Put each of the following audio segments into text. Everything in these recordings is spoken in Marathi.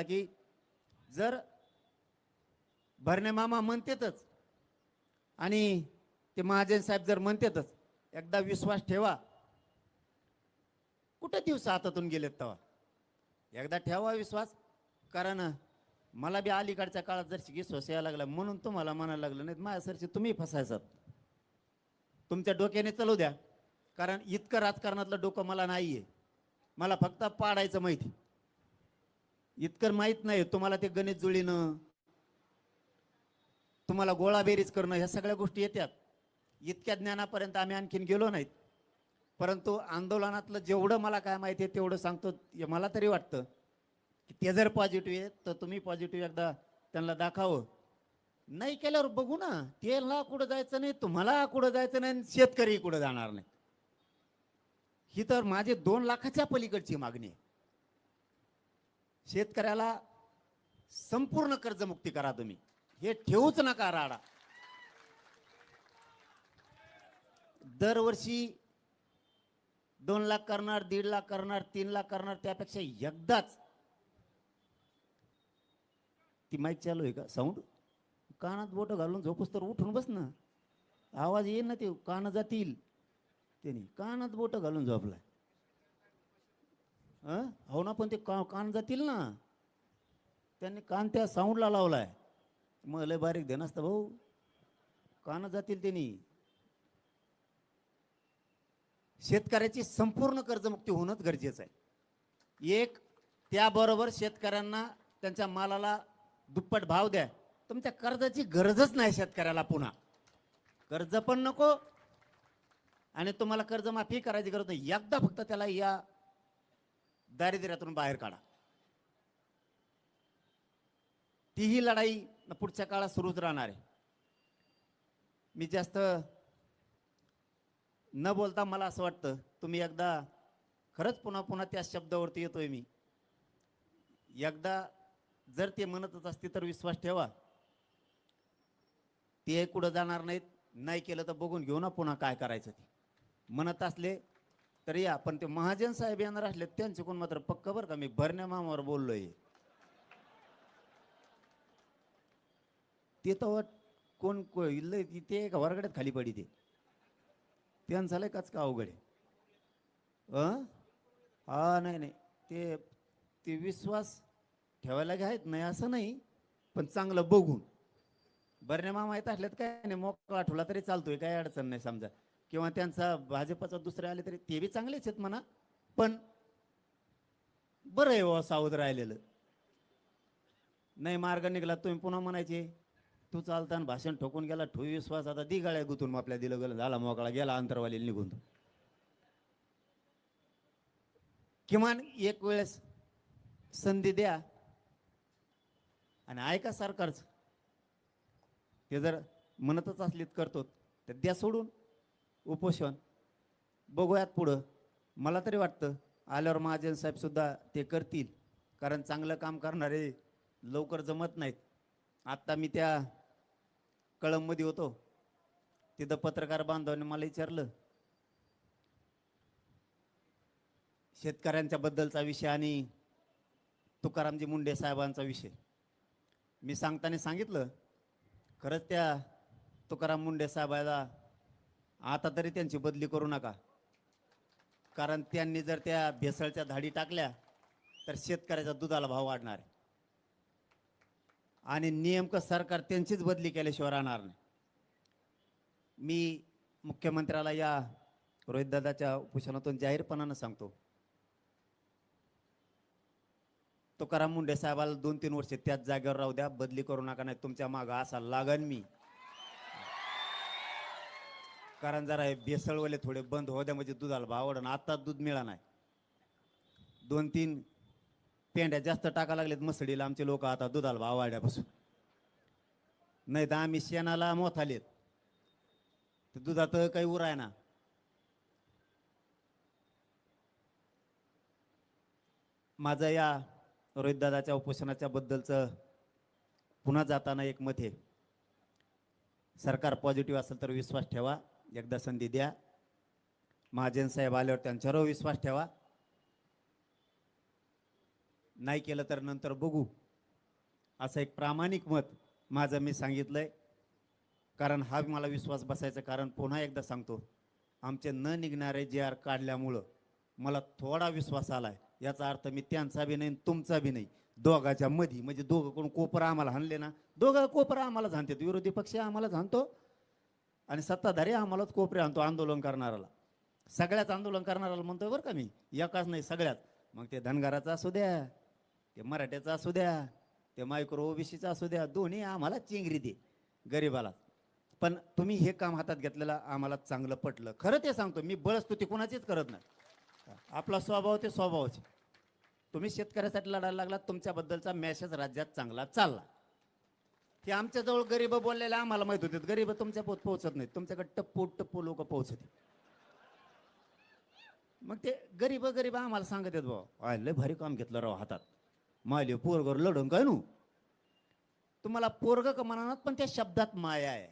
की जर भरणे मामा म्हणतेतच आणि ते महाजन साहेब जर म्हणतेतच, एकदा विश्वास ठेवा. कुठे दिवस हातातून गेलेत तेव्हा एकदा ठेवा विश्वास. कारण मला बी अलीकडच्या काळात जर विश्वास यायला लागला म्हणून तुम्हाला म्हणायला लागलं, नाही माझ्यासारखे तुम्ही फसायचात. तुमच्या डोक्याने चालू द्या, कारण इतकं राजकारणातलं डोकं मला नाहीये. मला फक्त पाडायचं माहिती, इतकं माहित नाही. तुम्हाला ते गणित जुळीनं, तुम्हाला गोळाबेरीज करणं, ह्या सगळ्या गोष्टी येतात. इतक्या ज्ञानापर्यंत आम्ही आणखीन गेलो नाहीत. परंतु आंदोलनातलं जेवढं मला काय माहिती आहे तेवढं सांगतो. मला तरी वाटतं की ते जर पॉझिटिव्ह आहे तर तुम्ही पॉझिटिव्ह एकदा त्यांना दाखवावं. नाही केल्यावर बघू ना, त्याला कुठं जायचं नाही, तुम्हाला कुठं जायचं नाही, शेतकरी कुठं जाणार नाही. ही तर माझी 2 लाखाच्या पलीकडची मागणी आहे. शेतकऱ्याला संपूर्ण कर्जमुक्ती करा तुम्ही, हे ठेवूच नका राडा. दरवर्षी 2 लाख करणार, 1.5 लाख करणार, 3 लाख करणार, त्यापेक्षा एकदाच. ती माईक चालू आहे का? साऊंड कानात बोट घालून झोपूस तर उठून बस ना, आवाज येईल ना, ते कान जातील. त्यांनी कानात बोट घालून झोपलाय. हो ना, पण ते कान जातील ना. त्यांनी कान त्या साऊंडला लावलाय. मग लय बारीक ध्यान असतं भाऊ, कान जातील त्यांनी. शेतकऱ्याची संपूर्ण कर्जमुक्ती होणंच गरजेचं आहे. एक, त्याबरोबर शेतकऱ्यांना त्यांच्या मालाला दुप्पट भाव द्या. तुमच्या कर्जाची गरजच नाही शेतकऱ्याला, पुन्हा कर्ज पण नको आणि तुम्हाला कर्जमाफी करायची गरज नाही. एकदा फक्त त्याला या दारिद्र्यातून बाहेर काढा. तीही लढाई पुढच्या काळात सुरूच राहणार आहे. मी जास्त न बोलता मला असं वाटतं, तुम्ही एकदा खरंच पुन्हा पुन्हा त्या शब्दावरती येतोय मी, एकदा जर ते म्हणतच असते तर विश्वास ठेवा, ते कुठं जाणार नाहीत. नाही केलं तर बघून घेऊ ना पुन्हा काय करायचं. ते म्हणत असले तर या, पण ते महाजन साहेब येणार असले त्यांचे कोण मात्र पक्क बरं का, मी भरण्या मामावर बोललोय. ते तर कोण ते का वर्गड्यात खाली पडी, ते त्यांचं लय काच का अवघड आहे. हा नाही नाही, ते ते विश्वास ठेवायला घ्यायत नाही असं नाही, पण चांगलं बघून. बरण्या मामा येत असल्यात काय नाही, मोकळा ठेवला तरी चालतोय, काही अडचण नाही समजा. किंवा त्यांचा भाजपचा दुसरे आले तरी ते बी चांगलेच आहेत म्हणा, पण बरं आहे हो सावध राहिलेलं. नाही मार्ग निघाला तुम्ही पुन्हा म्हणायचे तू चालताना भाषण ठोकून गेला, ठोई विश्वास, आता दी गाळ्या गुतून आपल्या दिलं गेलं, झाला मोकळा, गेला अंतरवाली निघून. किमान एक वेळेस संधी द्या आणि ऐका सरकारच. ते जर म्हणतच असलीत करतो तर द्या सोडून उपोषण, बघूयात पुढं. मला तरी वाटतं आल्यावर महाजन साहेब सुद्धा ते करतील, कारण चांगलं काम करणारे लवकर जमत नाहीत. आत्ता मी त्या कळंबमध्ये होतो, तिथं पत्रकार बांधवांनी मला विचारलं शेतकऱ्यांच्या बद्दलचा विषय आणि तुकारामजी मुंडे साहेबांचा विषय. मी सांगताना सांगितलं, खरंच त्या तुकाराम मुंडे साहेबाला आता तरी त्यांची बदली करू नका, कारण त्यांनी जर त्या भेसळच्या धाडी टाकल्या तर शेतकऱ्याच्या दुधाला भाव वाढणार आहे आणि नेमकं सरकार त्यांचीच बदली केल्याशिवाय राहणार नाही. मी मुख्यमंत्र्याला या रोहितदादाच्या उपोषणातून जाहीरपणानं सांगतो, तुकाराम मुंडे साहेबाला 2-3 वर्ष त्याच जागेवर राहू द्या, बदली करू नका, नाही तुमच्या मागं असा लागन मी. कारण जरा भेसळवाले थोडे बंद हो द्या, म्हणजे दुधाला भाव वाढन. आता दूध मिळा नाही, 2-3 पेंड्या जास्त टाका लागलेत मसडीला आमचे लोक आता दुधाला भाव वाढ्यापासून. नाही तर आम्ही शेणाला मोथालेत, तर दुधात काही उराय ना. माझं या रोहितदादाच्या उपोषणाच्या बद्दलचं पुन्हा जाताना एक मत आहे, सरकार पॉझिटिव्ह असेल तर विश्वास ठेवा, एकदा संधी द्या. महाजन साहेब आल्यावर त्यांच्यावर विश्वास ठेवा. नाही केलं तर नंतर बघू, असं एक प्रामाणिक मत माझं मी सांगितलंय. कारण हा मला विश्वास बसायचं कारण पुन्हा एकदा सांगतो, आमचे न निघणारे जे आर काढल्यामुळं मला थोडा विश्वास आलाय. याचा अर्थ मी त्यांचा बी नाही तुमचा बी नाही, दोघाच्या मधी, म्हणजे दोघं कोण कोपरा आम्हाला हाणले ना, दोघं कोपरा आम्हाला झाणतात, विरोधी पक्ष आम्हाला झाणतो आणि सत्ताधारी आम्हालाच कोपरे आणतो. आंदोलन करणाराला, सगळ्याच आंदोलन करणाराला म्हणतोय बरं का मी, एकाच नाही सगळ्याच. मग ते धनगराचा असू द्या, ते मराठ्याचा असू द्या, ते मायक्रो ओबीसीचा असू द्या, दोन्ही आम्हाला चिंगरी दे गरीबाला. पण तुम्ही हे काम हातात घेतलेलं आम्हाला चांगलं पटलं. खरं ते सांगतो, मी बळस्तुती कोणाचीच करत नाही. आपला स्वभाव ते स्वभावाचे. तुम्ही शेतकऱ्यासाठी लढायला लागला, तुमच्याबद्दलचा मेसेज राज्यात चांगला चालला. ते आमच्याजवळ गरीब बोललेले आम्हाला माहित होते, गरीब तुमच्या पोहोचत नाहीत, तुमच्याकडे टप्पू टप्पू लोक पोहोचते. मग ते गरीब गरीब आम्हाला सांगत येत, भाऊ लय भारी काम घेतलं राव हातात, मायले पोरगर लढून काय नू. तुम्हाला पोरग का म्हणणार, पण त्या शब्दात माया आहे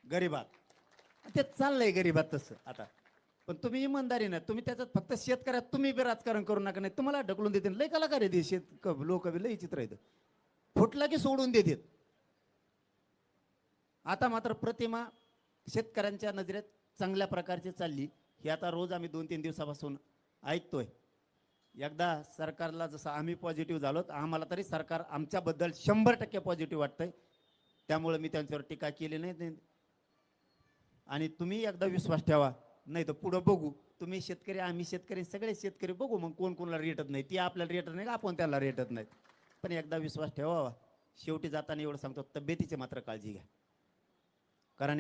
गरीबात, ते चाललंय गरीबात तसं आता. पण तुम्ही इमानदारी नाही, तुम्ही त्याच्यात फक्त शेतकऱ्यात तुम्ही बी राजकारण करू नका, नाही तुम्हाला ढकलून देते. लय कलाकार आहे शेत लोक बी लय चित्र आहेत, फुटला की सोडून देतात. आता मात्र प्रतिमा शेतकऱ्यांच्या नजरेत चांगल्या प्रकारची चालली, हे आता रोज आम्ही 2-3 दिवसापासून ऐकतोय. एकदा सरकारला जसं आम्ही पॉझिटिव्ह झालो, आम्हाला तरी सरकार आमच्याबद्दल 100% पॉझिटिव्ह वाटतंय. त्यामुळे मी त्यांच्यावर टीका केली नाही. आणि तुम्ही एकदा विश्वास ठेवा, नाही तर पुढं बघू. तुम्ही शेतकरी, आम्ही शेतकरी, सगळे शेतकरी, बघू मग कोण कोणाला रेटत नाही. ती आपल्याला रेटत नाही, आपण त्याला रेटत नाही. पण एकदा विश्वास ठेवावा. शेवटी जाताना एवढं सांगतो, तब्येतीची मात्र काळजी घ्या.